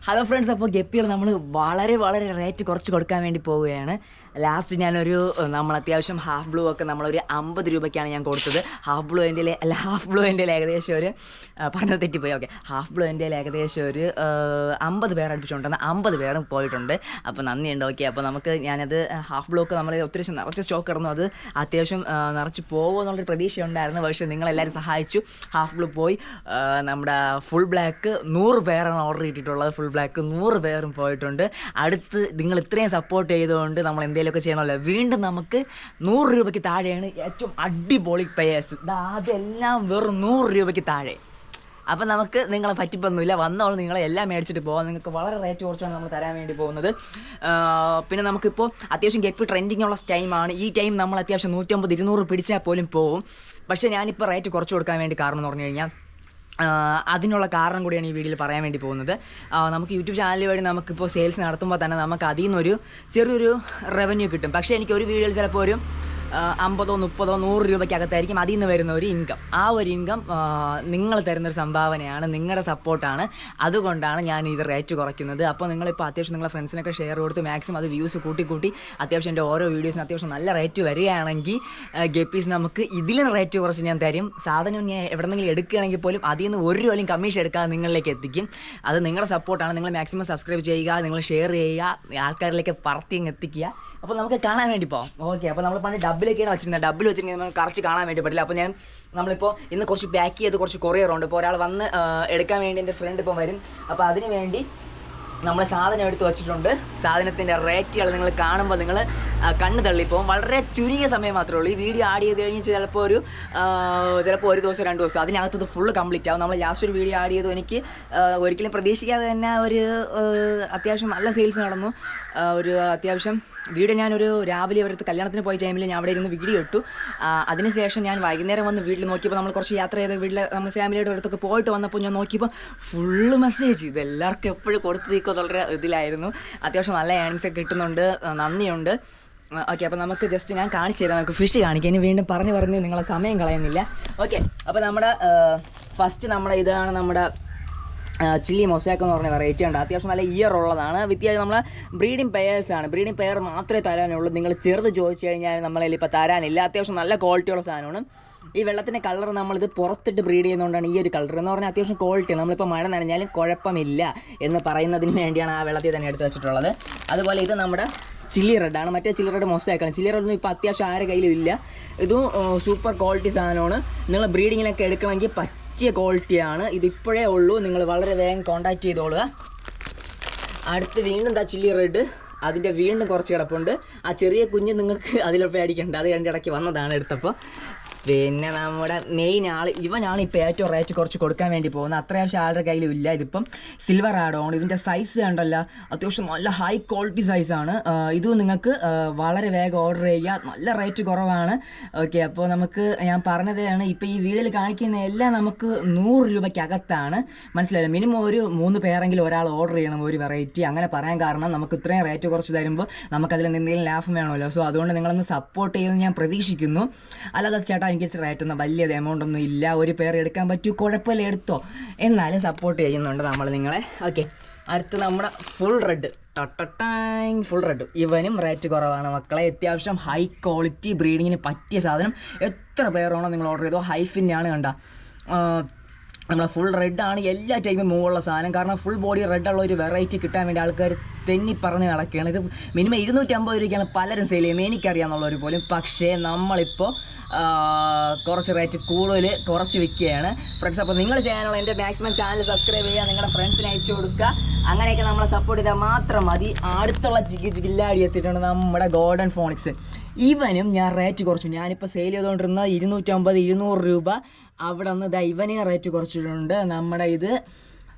Hello friends, അപ്പോൾ ഗപ്പികൾ നമ്മൾ വളരെ വളരെ റേറ്റ് കുറച്ച് കൊടുക്കാൻ വേണ്ടി പോവുകയാണ്. ലാസ്റ്റ് ഞാനൊരു നമ്മൾ അത്യാവശ്യം ഹാഫ് ബ്ലൂ ഒക്കെ നമ്മളൊരു 50 രൂപയ്ക്കാണ് ഞാൻ കൊടുത്തത്. ഹാഫ് ബ്ലൂ എൻ്റെ ഏകദേശം ഒരു പറഞ്ഞത് തെറ്റിപ്പോയി. ഓക്കെ, ഹാഫ് ബ്ലൂ എൻ്റെ ഏകദേശം ഒരു 50 പേർ അടുപ്പിച്ചുകൊണ്ടുവന്ന് 50 പേരും പോയിട്ടുണ്ട്. അപ്പോൾ നന്ദിയുണ്ട്. ഓക്കെ, അപ്പോൾ നമുക്ക് ഞാനത് ഹാഫ് ബ്ലൂ ഒക്കെ നമ്മൾ ഒത്തിരി നിറച്ച് സ്റ്റോക്ക് കിടന്നു. അത് അത്യാവശ്യം നിറച്ച് പോകുമെന്നുള്ളൊരു പ്രതീക്ഷ ഉണ്ടായിരുന്നു. പക്ഷേ നിങ്ങളെല്ലാവരും സഹായിച്ചു. ഹാഫ് ബ്ലൂ പോയി. നമ്മുടെ ഫുൾ ബ്ലാക്ക് 100 പേരാണ് ഓർഡർ ചെയ്തിട്ടുള്ളത്. ഫുൾ ബ്ലാക്ക് 100 പേരും പോയിട്ടുണ്ട്. അടുത്ത് നിങ്ങൾ ഇത്രയും സപ്പോർട്ട് ചെയ്തുകൊണ്ട് നമ്മൾ എന്തെങ്കിലുമൊക്കെ ചെയ്യണമല്ലോ. വീണ്ടും നമുക്ക് 100 രൂപയ്ക്ക് താഴെയാണ് ഏറ്റവും അടിപൊളി പേയേഴ്സ്. അതെല്ലാം വെറും 100 രൂപയ്ക്ക് താഴെ. അപ്പം നമുക്ക് നിങ്ങളെ പറ്റിപ്പൊന്നുമില്ല, വന്നോളൂ, നിങ്ങളെ എല്ലാം മേടിച്ചിട്ട് പോകാം. നിങ്ങൾക്ക് വളരെ റേറ്റ് കുറച്ചാണ് നമ്മൾ തരാൻ വേണ്ടി പോകുന്നത്. പിന്നെ നമുക്കിപ്പോൾ അത്യാവശ്യം ഗപ്പി ട്രെൻഡിങ് ഉള്ള ടൈമാണ്. ഈ ടൈം നമ്മൾ അത്യാവശ്യം 150-200 പിടിച്ചാൽ പോലും പോവും. പക്ഷേ ഞാനിപ്പോൾ റേറ്റ് കുറച്ച് കൊടുക്കാൻ വേണ്ടി കാരണം എന്ന് പറഞ്ഞു കഴിഞ്ഞാൽ അതിനുള്ള കാരണം കൂടിയാണ് ഈ വീഡിയോയിൽ പറയാൻ വേണ്ടി പോകുന്നത്. നമുക്ക് യൂട്യൂബ് ചാനൽ വഴി നമുക്കിപ്പോൾ സെയിൽസ് നടത്തുമ്പോൾ തന്നെ നമുക്ക് അതിൽ നിന്നൊരു ചെറിയൊരു റവന്യൂ കിട്ടും. പക്ഷേ എനിക്ക് ഒരു വീഡിയോയിൽ ചിലപ്പോൾ ഒരു 50, 30, 100 രൂപയ്ക്കകത്തായിരിക്കും അതിൽ നിന്ന് വരുന്ന ഒരു ഇൻകം. ആ ഒരു ഇൻകം നിങ്ങൾ തരുന്നൊരു സംഭാവനയാണ്, നിങ്ങളുടെ സപ്പോർട്ടാണ്. അതുകൊണ്ടാണ് ഞാൻ ഇത് റേറ്റ് കുറയ്ക്കുന്നത്. അപ്പോൾ നിങ്ങളിപ്പോൾ അത്യാവശ്യം നിങ്ങളുടെ ഫ്രണ്ട്സിനൊക്കെ ഷെയർ കൊടുത്ത് മാക്സിമം അത് വ്യൂസ് കൂട്ടി അത്യാവശ്യം എൻ്റെ ഓരോ വീഡിയോസിന് അത്യാവശ്യം നല്ല റേറ്റ് വരികയാണെങ്കിൽ ഗപ്പീസ് നമുക്ക് ഇതിലും റേറ്റ് കുറച്ച് ഞാൻ തരും. സാധനം ഞാൻ എവിടെന്നെങ്കിലും എടുക്കുകയാണെങ്കിൽ പോലും അതിൽ നിന്ന് ഒരു രൂപയും കമ്മീഷൻ എടുക്കാതെ നിങ്ങളിലേക്ക് എത്തിക്കും. അത് നിങ്ങളുടെ സപ്പോർട്ടാണ്. നിങ്ങൾ മാക്സിമം സബ്സ്ക്രൈബ് ചെയ്യുക, നിങ്ങൾ ഷെയർ ചെയ്യുക, ആൾക്കാരിലേക്ക് പറത്തി എത്തിക്കുക. അപ്പോൾ നമുക്ക് കാണാൻ വേണ്ടി പോകാം. ഓക്കെ, അപ്പോൾ നമ്മൾ പണ്ട് ഡബിലൊക്കെയാണ് വെച്ചിരുന്നത്. ഡബിൾ വെച്ചിട്ടുണ്ടെങ്കിൽ നമുക്ക് കറച്ച് കാണാൻ വേണ്ടി പറ്റില്ല. അപ്പോൾ നമ്മളിപ്പോൾ ഇന്ന് കുറച്ച് പാക്ക് ചെയ്ത് കുറച്ച് കൊറിയറുണ്ട്. ഇപ്പോൾ ഒരാൾ വന്ന് എടുക്കാൻ വേണ്ടി എൻ്റെ ഫ്രണ്ട് ഇപ്പം വരും. അപ്പോൾ അതിന് വേണ്ടി നമ്മൾ സാധനം എടുത്ത് വെച്ചിട്ടുണ്ട്. സാധനത്തിൻ്റെ റേറ്റുകൾ നിങ്ങൾ കാണുമ്പോൾ നിങ്ങൾ കണ്ണ് തള്ളിപ്പോവും. വളരെ ചുരുങ്ങിയ സമയം മാത്രമേ ഉള്ളൂ. ഈ വീഡിയോ ആഡ് ചെയ്ത് കഴിഞ്ഞ് ചിലപ്പോൾ ഒരു ദിവസം 2 ദിവസം അതിനകത്ത് ഫുള്ള് കംപ്ലീറ്റ് ആവും. നമ്മൾ ലാസ്റ്റ് ഒരു വീഡിയോ ആഡ് ചെയ്തു. എനിക്ക് ഒരിക്കലും പ്രതീക്ഷിക്കാതെ തന്നെ ഒരു അത്യാവശ്യം നല്ല സെയിൽസ് നടന്നു. ഒരു അത്യാവശ്യം വീഡിയോ ഞാനൊരു രാവിലെ അവരടുത്ത് കല്യാണത്തിന് പോയ ടൈമിൽ ഞാൻ അവിടെ ഇരുന്ന് വീഡിയോ ഇട്ടു. അതിനുശേഷം ഞാൻ വൈകുന്നേരം വന്ന് വീട്ടിൽ നോക്കിയപ്പോൾ നമ്മൾ കുറച്ച് യാത്ര ചെയ്ത് വീട്ടിൽ നമ്മൾ ഫാമിലിയുടെ അടുത്തൊക്കെ പോയിട്ട് വന്നപ്പോൾ ഞാൻ നോക്കിയപ്പോൾ ഫുള്ള് മെസ്സേജ് ഇത് എല്ലാവർക്കും എപ്പോഴും കൊടുത്ത് വളരെ ഇതിലായിരുന്നു. അത്യാവശ്യം നല്ല ഏണിങ്സ് ഒക്കെ കിട്ടുന്നുണ്ട്. നന്ദിയുണ്ട്. ഓക്കെ, അപ്പോൾ നമുക്ക് ജസ്റ്റ് ഞാൻ കാണിച്ചു തരാം. നമുക്ക് ഫിഷ് കാണിക്കാം. ഇനി വീണ്ടും പറഞ്ഞ് നിങ്ങളെ സമയം കളയുന്നില്ല. ഓക്കെ, അപ്പോൾ നമ്മുടെ ഫസ്റ്റ് ഇതാണ് നമ്മുടെ ചില്ലി മൊസാക്ക് എന്ന് പറഞ്ഞ വെറൈറ്റി ഉണ്ട്. അത്യാവശ്യം നല്ല ഇയർ ഉള്ളതാണ്. വ്യത്യാസം നമ്മളെ ബ്രീഡിംഗ് പെയേഴ്സാണ്. ബ്രീഡിംഗ് പെയർ മാത്രമേ തരാനുള്ളൂ. നിങ്ങൾ ചെറുത് ചോദിച്ചു കഴിഞ്ഞാൽ നമ്മളതിൽ ഇപ്പോൾ തരാനില്ല. അത്യാവശ്യം നല്ല ക്വാളിറ്റിയുള്ള സാധനമാണ്. ഈ വെള്ളത്തിൻ്റെ കളർ നമ്മളിത് പുറത്തിട്ട് ബ്രീഡ് ചെയ്യുന്നതുകൊണ്ടാണ് ഈ ഒരു കളർ എന്ന് പറഞ്ഞാൽ അത്യാവശ്യം ക്വാളിറ്റിയാണ്. നമ്മളിപ്പോൾ മഴ നനഞ്ഞാലും കുഴപ്പമില്ല എന്ന് പറയുന്നതിന് വേണ്ടിയാണ് ആ വെള്ളത്തിൽ തന്നെ എടുത്ത് വെച്ചിട്ടുള്ളത്. അതുപോലെ ഇത് നമ്മുടെ ചില്ലി റെഡാണ്. മറ്റേ ചില്ലി റെഡ് മൊസാക്കാണ്. ചില്ലി റെഡൊന്നും ഇപ്പോൾ അത്യാവശ്യം ആരുടെ കയ്യിലും ഇല്ല. ഇതും സൂപ്പർ ക്വാളിറ്റി സാധനമാണ്. നിങ്ങൾ ബ്രീഡിങ്ങിനൊക്കെ എടുക്കണമെങ്കിൽ പറ്റിയ ക്വാളിറ്റിയാണ്. ഇതിപ്പോഴേ ഉള്ളൂ. നിങ്ങൾ വളരെ വേഗം കോൺടാക്റ്റ് ചെയ്തോളുക. അടുത്ത് വീണ്ടും എന്താ ചില്ലി റെഡ്, അതിൻ്റെ വീണ്ടും കുറച്ച് കിടപ്പുണ്ട്. ആ ചെറിയ കുഞ്ഞ് നിങ്ങൾക്ക് അതിലൊപ്പം അടിക്കേണ്ട, അത് രണ്ടിടയ്ക്ക് വന്നതാണ് എടുത്തപ്പോൾ. പിന്നെ നമ്മുടെ മെയിൻ ആൾ ഇവനാണ് ഇപ്പോൾ ഏറ്റവും റേറ്റ് കുറച്ച് കൊടുക്കാൻ വേണ്ടി പോകുന്നത്. അത്യാവശ്യം ആളുടെ കയ്യിലും ഇല്ല. ഇതിപ്പം സിൽവർ ആഡോൺ. ഇതിൻ്റെ സൈസ് കണ്ടല്ല, അത്യാവശ്യം നല്ല ഹൈ ക്വാളിറ്റി സൈസാണ്. ഇതും നിങ്ങൾക്ക് വളരെ വേഗം ഓർഡർ ചെയ്യുക. നല്ല റേറ്റ് കുറവാണ്. ഓക്കെ, അപ്പോൾ നമുക്ക് ഞാൻ പറഞ്ഞതാണ് ഇപ്പോൾ ഈ വീഡിയോയിൽ കാണിക്കുന്ന എല്ലാം നമുക്ക് 100 രൂപയ്ക്കകത്താണ്. മനസ്സിലായില്ല. മിനിമം ഒരു 3 പേരെങ്കിലും ഒരാൾ ഓർഡർ ചെയ്യണം ഒരു വെറൈറ്റി. അങ്ങനെ പറയാൻ കാരണം നമുക്ക് ഇത്രയും റേറ്റ് കുറച്ച് തരുമ്പോൾ നമുക്കതിൽ എന്തെങ്കിലും ലാഭം വേണമല്ലോ. സോ അതുകൊണ്ട് നിങ്ങളൊന്ന് സപ്പോർട്ട് ചെയ്യുമെന്ന് ഞാൻ പ്രതീക്ഷിക്കുന്നു. അല്ലാതെ ചേട്ടാ എനിക്ക് റേറ്റ് ഒന്നും വലിയ എമൗണ്ട് ഒന്നും ഇല്ല, ഒരു പേർ എടുക്കാൻ പറ്റൂ, കുഴപ്പമില്ല എടുത്തോ, എന്നാലും സപ്പോർട്ട് ചെയ്യുന്നുണ്ട് നമ്മൾ നിങ്ങളെ. ഓക്കെ, അടുത്ത് നമ്മുടെ ഫുൾ റെഡ്. ഫുൾ റെഡ് ഇവനും റേറ്റ് കുറവാണ് മക്കളെ. അത്യാവശ്യം ഹൈ ക്വാളിറ്റി ബ്രീഡിങ്ങിന് പറ്റിയ സാധനം. എത്ര പേരാണോ നിങ്ങൾ ഓർഡർ ചെയ്തോ. ഹൈഫിനാണ് കണ്ട. നമ്മളെ ഫുൾ റെഡാണ് എല്ലാ ടൈമും മൂവുള്ള സാധനം. കാരണം ഫുൾ ബോഡി റെഡുള്ള ഒരു വെറൈറ്റി കിട്ടാൻ വേണ്ടി ആൾക്കാർ തെന്നി പറഞ്ഞ് നടക്കുകയാണ്. ഇത് മിനിമം 250 രൂപയ്ക്കാണ് പലരും സെയിൽ ചെയ്യുന്നത്, എനിക്കറിയാമെന്നുള്ളവർ പോലും. പക്ഷേ നമ്മളിപ്പോൾ കുറച്ച് റേറ്റ് കൂടുതൽ കുറച്ച് വിൽക്കുകയാണ് ഫ്രണ്ട്സ്. അപ്പോൾ നിങ്ങൾ ചെയ്യാനുള്ള എൻ്റെ മാക്സിമം ചാനൽ സബ്സ്ക്രൈബ് ചെയ്യുക, നിങ്ങളുടെ ഫ്രണ്ട്സിന് അയച്ചു കൊടുക്കുക. അങ്ങനെയൊക്കെ നമ്മളെ സപ്പോർട്ട് ചെയ്താൽ മാത്രം മതി. അടുത്തുള്ള ജില്ലാടി എത്തിയിട്ടുണ്ട് നമ്മുടെ ഗോൾഡൻ ഫോണിക്സ്. ഇവനും ഞാൻ റേറ്റ് കുറച്ചു. ഞാനിപ്പോൾ സെയിൽ ചെയ്തുകൊണ്ടിരുന്ന 250-200 രൂപ. അവിടെ നിന്ന് ഇവനെ റേറ്റ് കുറച്ചിട്ടുണ്ട്. നമ്മുടെ ഇത്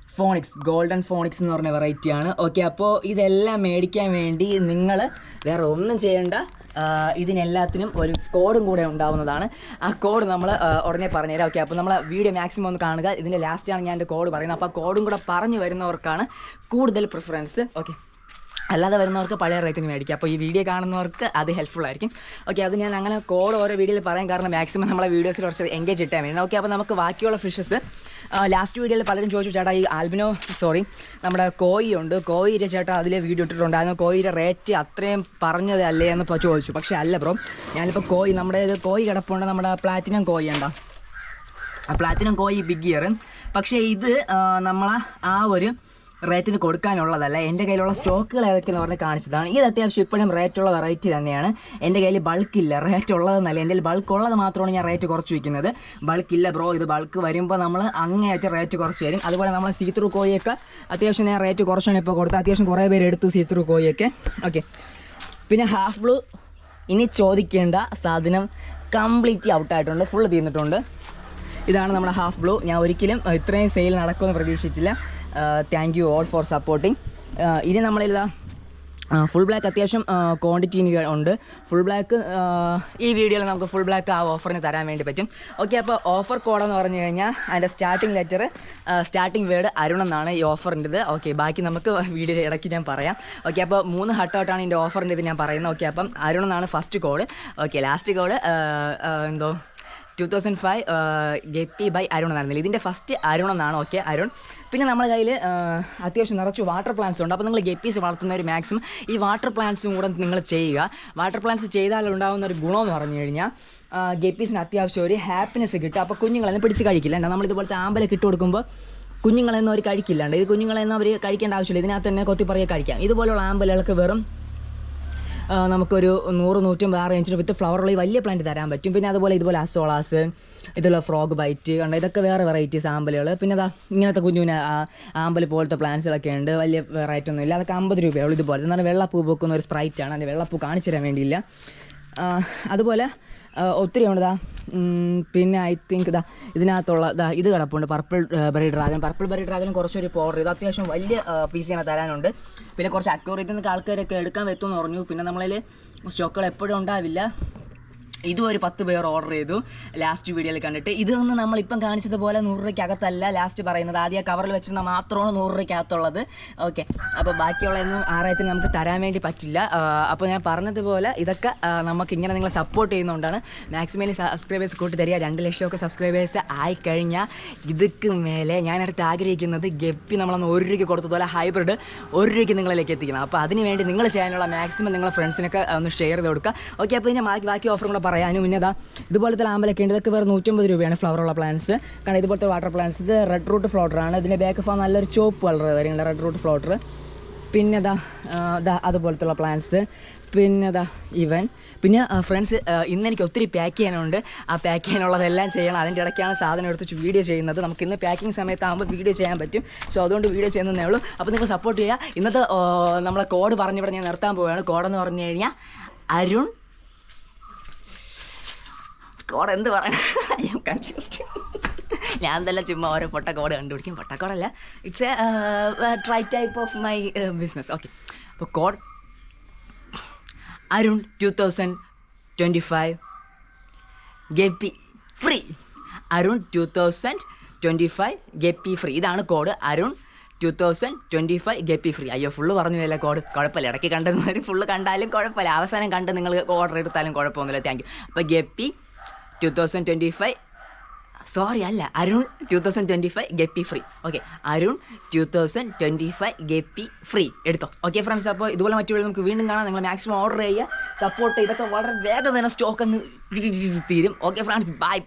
ഗോൾഡൻ ഫോണിക്സ് എന്ന് പറഞ്ഞ വെറൈറ്റിയാണ്. ഓക്കെ, അപ്പോൾ ഇതെല്ലാം മേടിക്കാൻ വേണ്ടി നിങ്ങൾ വേറെ ഒന്നും ചെയ്യേണ്ട. ഇതിനെല്ലാത്തിനും ഒരു കോഡും കൂടെ ഉണ്ടാവുന്നതാണ്. ആ കോഡ് നമ്മൾ ഉടനെ പറഞ്ഞുതരാം. ഓക്കെ, അപ്പോൾ നമ്മൾ വീഡിയോ മാക്സിമം ഒന്ന് കാണുക. ഇതിൻ്റെ ലാസ്റ്റാണ് ഞാൻ എൻ്റെ കോഡ് പറയുന്നത്. അപ്പോൾ ആ കോഡും കൂടെ പറഞ്ഞു വരുന്നവർക്കാണ് കൂടുതൽ പ്രിഫറൻസ്. ഓക്കെ, അല്ലാതെ വരുന്നവർക്ക് പഴയ റേറ്റിന് മേടിക്കാം. അപ്പോൾ ഈ വീഡിയോ കാണുന്നവർക്ക് അത് ഹെൽപ്ഫുൾ ആയിരിക്കും. ഓക്കെ, അത് ഞാൻ അങ്ങനെ കോഡ് ഓരോ വീഡിയോയിൽ പറയാൻ കാരണം മാക്സിമം നമ്മളെ വീഡിയോസിൽ കുറച്ച് എൻഗേജ് ഇട്ടാൻ വേണ്ടി. ഓക്കെ, അപ്പോൾ നമുക്ക് ബാക്കിയുള്ള ഫിഷസ് ലാസ്റ്റ് വീഡിയോയിൽ പലരും ചോദിച്ചു, ചേട്ടാ ഈ നമ്മുടെ കോയിയുടെ ചേട്ടാ അതിൽ വീഡിയോ ഇട്ടിട്ടുണ്ടായിരുന്നു, കോയിയുടെ റേറ്റ് അത്രയും പറഞ്ഞതല്ലേ എന്ന് ചോദിച്ചു. പക്ഷേ അല്ല ബ്രോ, ഞാനിപ്പോൾ നമ്മുടെ കോയി കിടപ്പുണ്ട്, നമ്മുടെ പ്ലാറ്റിനം കോയി ഉണ്ടോ, പ്ലാറ്റിനം കോയി ബിഗ് ഇയർ. പക്ഷേ ഇത് നമ്മളെ ആ ഒരു റേറ്റിന് കൊടുക്കാനുള്ളതല്ല. എൻ്റെ കയ്യിലുള്ള സ്റ്റോക്കുകൾ ഏതൊക്കെയെന്ന് പറഞ്ഞ് കാണിച്ചതാണ്. ഇത് അത്യാവശ്യം ഇപ്പോഴും റേറ്റുള്ള വെറൈറ്റി തന്നെയാണ്. എൻ്റെ കയ്യിൽ ബൾക്കില്ല, റേറ്റ് ഉള്ളതെന്നല്ല, എൻ്റെ കയ്യിൽ ബൾക്ക് ഉള്ളത് മാത്രമാണ് ഞാൻ റേറ്റ് കുറച്ച് വയ്ക്കുന്നത്. ബൾക്കില്ല ബ്രോ, ഇത് ബൾക്ക് വരുമ്പോൾ നമ്മൾ അങ്ങേയറ്റം റേറ്റ് കുറച്ച് തരും. അതുപോലെ നമ്മൾ സീത്രൂ കോയൊക്കെ അത്യാവശ്യം ഞാൻ റേറ്റ് കുറച്ചാണ് ഇപ്പോൾ കൊടുത്തത്. അത്യാവശ്യം കുറേ പേര് എടുത്തു സീത്രൂ കോയൊക്കെ. ഓക്കെ, പിന്നെ ഹാഫ് ബ്ലൂ ഇനി ചോദിക്കേണ്ട സാധനം കംപ്ലീറ്റ്ലി ഔട്ടായിട്ടുണ്ട്, ഫുള്ള് തീർന്നിട്ടുണ്ട്. ഇതാണ് നമ്മുടെ ഹാഫ് ബ്ലൂ. ഞാൻ ഒരിക്കലും ഇത്രയും സെയിൽ നടക്കുമെന്ന് പ്രതീക്ഷിച്ചില്ല. Thank you all for supporting. ഇനി നമ്മളിതാ ഫുൾ ബ്ലാക്ക് അത്യാവശ്യം ക്വാണ്ടിറ്റി ഉണ്ട്. ഫുൾ ബ്ലാക്ക് ഈ വീഡിയോയിൽ നമുക്ക് ഫുൾ ബ്ലാക്ക് ആ ഓഫറിന് തരാൻ വേണ്ടി പറ്റും. ഓക്കെ, അപ്പോൾ ഓഫർ കോഡെന്ന് പറഞ്ഞു കഴിഞ്ഞാൽ അതിൻ്റെ സ്റ്റാർട്ടിംഗ് വേർഡ് അരുൺ എന്നാണ് ഈ ഓഫറിൻ്റെത്. ഓക്കെ, ബാക്കി നമുക്ക് വീഡിയോയുടെ ഇടയ്ക്ക് ഞാൻ പറയാം. ഓക്കെ, അപ്പോൾ 3 ഹട്ടൗട്ടാണ് ഇതിൻ്റെ ഓഫറിൻ്റെ ഇത് ഞാൻ പറയുന്നത്. ഓക്കെ, അപ്പം അരുൺ എന്നാണ് first code. Okay, last code 2005 guppy by Arun എന്നായിരുന്നില്ല, ഇതിൻ്റെ ഫസ്റ്റ് അരുൺ എന്നാണ്. ഓക്കെ, അരുൺ. പിന്നെ നമ്മുടെ കയ്യിൽ അത്യാവശ്യം നിറച്ച് വാട്ടർ പ്ലാന്റ്സ് ഉണ്ട്. അപ്പോൾ നിങ്ങൾ ഗപ്പീസ് വളർത്തുന്നവർ മാക്സിമം ഈ വാട്ടർ പ്ലാന്റ്സും കൂടെ നിങ്ങൾ ചെയ്യുക. വാട്ടർ പ്ലാന്റ്സ് ചെയ്താൽ ഉണ്ടാകുന്ന ഒരു ഗുണമെന്ന് പറഞ്ഞു കഴിഞ്ഞാൽ ഗപ്പീസിന് അത്യാവശ്യം ഒരു ഹാപ്പിനെസ് കിട്ടും. അപ്പോൾ കുഞ്ഞുങ്ങളെന്ന് പിടിച്ച് കഴിക്കില്ല. നമ്മളിതുപോലത്തെ ആമ്പലൊക്കെ ഇട്ട് കൊടുക്കുമ്പോൾ കുഞ്ഞുങ്ങളെന്നും അവർ കഴിക്കില്ലാണ്ട്. ഇത് കുഞ്ഞുങ്ങളെന്നും അവർ കഴിക്കേണ്ട ആവശ്യമില്ല, ഇതിനകത്ത് തന്നെ കൊത്തിപ്പറയെ കഴിക്കാം. ഇതുപോലുള്ള ആമ്പലുകൾക്ക് വെറും നമുക്കൊരു 100-150 ആ റേഞ്ചിൽ വിത്ത് ഫ്ലവറുള്ള ഈ വലിയ പ്ലാന്റ് തരാൻ പറ്റും. പിന്നെ ഇതുപോലെ അസോളാസ്, ഇതുള്ള ഫ്രോഗ് ബൈറ്റ് കണ്ട, ഇതൊക്കെ വേറെ വെറൈറ്റീസ് ആമ്പലുകൾ. പിന്നെ ഇങ്ങനത്തെ കുഞ്ഞുവിന് ആമ്പൽ പോലത്തെ പ്ലാന്റ്സുകളൊക്കെ ഉണ്ട്. വലിയ റേറ്റ് ഒന്നും ഇല്ല, അതൊക്കെ 50 രൂപയുള്ളൂ. ഇതുപോലെ എന്നാൽ വെള്ളപ്പൂ പൂക്കുന്ന ഒരു സ്പ്രൈറ്റാണ്, അതിൻ്റെ വെള്ളപ്പൂ കാണിച്ചു തരാൻ വേണ്ടിയില്ല. അതുപോലെ ഒത്തിരി ഉണ്ട്. പിന്നെ ഐ തിങ്ക് ഇതിനകത്തുള്ള ഇത് കിടപ്പുണ്ട്, പർപ്പിൾ ബെറി ഡ്രാഗനും കുറച്ചൊരു പൗഡർ. ഇത് അത്യാവശ്യം വലിയ പീസ് തന്നെ തരാനുണ്ട്. പിന്നെ കുറച്ച് അക്വേറിയത്തിൽ നിന്നൊക്കെ ആൾക്കാരൊക്കെ എടുക്കാൻ പറ്റുമെന്ന് പറഞ്ഞു. പിന്നെ നമ്മളിൽ സ്റ്റോക്കുകൾ എപ്പോഴും ഉണ്ടാവില്ല. ഇതും ഒരു 10 പേർ ഓർഡർ ചെയ്തു ലാസ്റ്റ് വീഡിയോയിൽ കണ്ടിട്ട്. ഇതൊന്നും നമ്മളിപ്പം കാണിച്ചതുപോലെ 100 രൂപയ്ക്കകത്തല്ല ലാസ്റ്റ് പറയുന്നത്. ആദ്യം കവറിൽ വെച്ചിരുന്ന മാത്രമാണ് 100 രൂപയ്ക്കകത്തുള്ളത്. ഓക്കെ, അപ്പോൾ ബാക്കിയുള്ളതൊന്നും ആ റേറ്റിന് നമുക്ക് തരാൻ വേണ്ടി പറ്റില്ല. അപ്പോൾ ഞാൻ പറഞ്ഞതുപോലെ ഇതൊക്കെ നമുക്കിങ്ങനെ നിങ്ങളെ സപ്പോർട്ട് ചെയ്യുന്നതുകൊണ്ടാണ്. മാക്സിമം സബ്സ്ക്രൈബേഴ്സ് കൂട്ടി തരിക. 2 ലക്ഷമൊക്കെ സബ്സ്ക്രൈബേഴ്സ് ആയിക്കഴിഞ്ഞാൽ ഇതൊക്കെ മേലെ ഞാനടുത്ത് ആഗ്രഹിക്കുന്നത് ഗപ്പി നമ്മളൊന്ന് 1 രൂപയ്ക്ക് കൊടുത്തതുപോലെ ഹൈബ്രിഡ് 1 രൂപയ്ക്ക് നിങ്ങളിലേക്ക് എത്തിക്കണം. അപ്പോൾ അതിന് വേണ്ടി നിങ്ങൾ ചെയ്യാനുള്ള മാക്സിമം നിങ്ങളെ ഫ്രണ്ട്സിനൊക്കെ ഒന്ന് ഷെയർ ചെയ്ത് കൊടുക്കുക. ഓക്കെ, അപ്പോൾ ഇതിൻ്റെ ബാക്കി ഓഫറും കൂടെ പറയാനും. പിന്നെ ഇതുപോലത്തെ ആമ്പലൊക്കെ ഉണ്ട്. ഇതൊക്കെ വേറെ 150 രൂപയാണ് ഫ്ലവറുള്ള പ്ലാന്റ്സ്. കാരണം ഇതുപോലത്തെ വാട്ടർ പ്ലാന്റ്സ്. ഇത് റെഡ് റൂട്ട് ഫ്ലോട്ടറാണ്. ഇതിൻ്റെ ബാക്ക് ഭാഗം നല്ലൊരു ചോപ്പ് കളർ കാര്യങ്ങൾ റെഡ് റൂട്ട് ഫ്ലോട്ടർ. പിന്നെ അതുപോലത്തുള്ള പ്ലാന്റ്സ്. പിന്നെ പിന്നെ ഫ്രണ്ട്സ്, ഇന്ന് എനിക്ക് ഒത്തിരി പാക്ക് ചെയ്യാനുണ്ട്. ആ പാക്ക് ചെയ്യാനുള്ളതെല്ലാം ചെയ്യണം. അതിൻ്റെ ഇടയ്ക്കാണ് സാധനം എടുത്ത് വീഡിയോ ചെയ്യുന്നത്. നമുക്ക് ഇന്ന് പാക്കിംഗ് സമയത്താകുമ്പോൾ വീഡിയോ ചെയ്യാൻ പറ്റും. സോ അതുകൊണ്ട് വീഡിയോ ചെയ്യുന്നതേ ഉള്ളൂ. അപ്പോൾ നിങ്ങൾ സപ്പോർട്ട് ചെയ്യുക. ഇന്നത്തെ നമ്മളെ കോഡ് പറഞ്ഞിവിടെ ഞാൻ നിർത്താൻ പോവുകയാണ്. കോഡെന്ന് പറഞ്ഞു കഴിഞ്ഞാൽ അരുൺ. കോഡ് എന്ത് പറയണം, ഐ ആം കൺഫ്യൂസ്ഡ്. ഞാൻ തന്നെ ചുമ്മാ ഓരോ പൊട്ടക്കോഡ് കണ്ടുപിടിക്കും. പൊട്ടക്കോഡല്ല, it's a try type of my business. Okay, അപ്പോൾ code Arun 2025 guppy free. Arun 2025 guppy free. ഇതാണ് കോഡ്, അരുൺ 2025 ഗപ്പി ഫ്രീ. അയ്യോ, ഫുള്ള് പറഞ്ഞു അല്ലേ കോഡ്. കുഴപ്പമില്ല, ഇടയ്ക്ക് കണ്ടെന്നവർ ഫുള്ള് കണ്ടാലും കുഴപ്പമില്ല. അവസാനം കണ്ട് നിങ്ങൾ ഓർഡർ എടുത്താലും കുഴപ്പമൊന്നുമില്ല. Thank you. അപ്പോൾ guppy 2025 Arun 2025 guppy free. Okay, Arun 2025 guppy free എടുത്തോ. ഓക്കെ ഫ്രണ്ട്സ്, അപ്പോൾ ഇതുപോലെ മറ്റു നമുക്ക് വീണ്ടും കാണാം. നിങ്ങൾ മാക്സിമം ഓർഡർ ചെയ്യുക, സപ്പോർട്ട് ചെയ്തൊക്കെ വളരെ വേഗം തന്നെ സ്റ്റോക്ക് അങ്ങ് തീരും. Okay friends, by.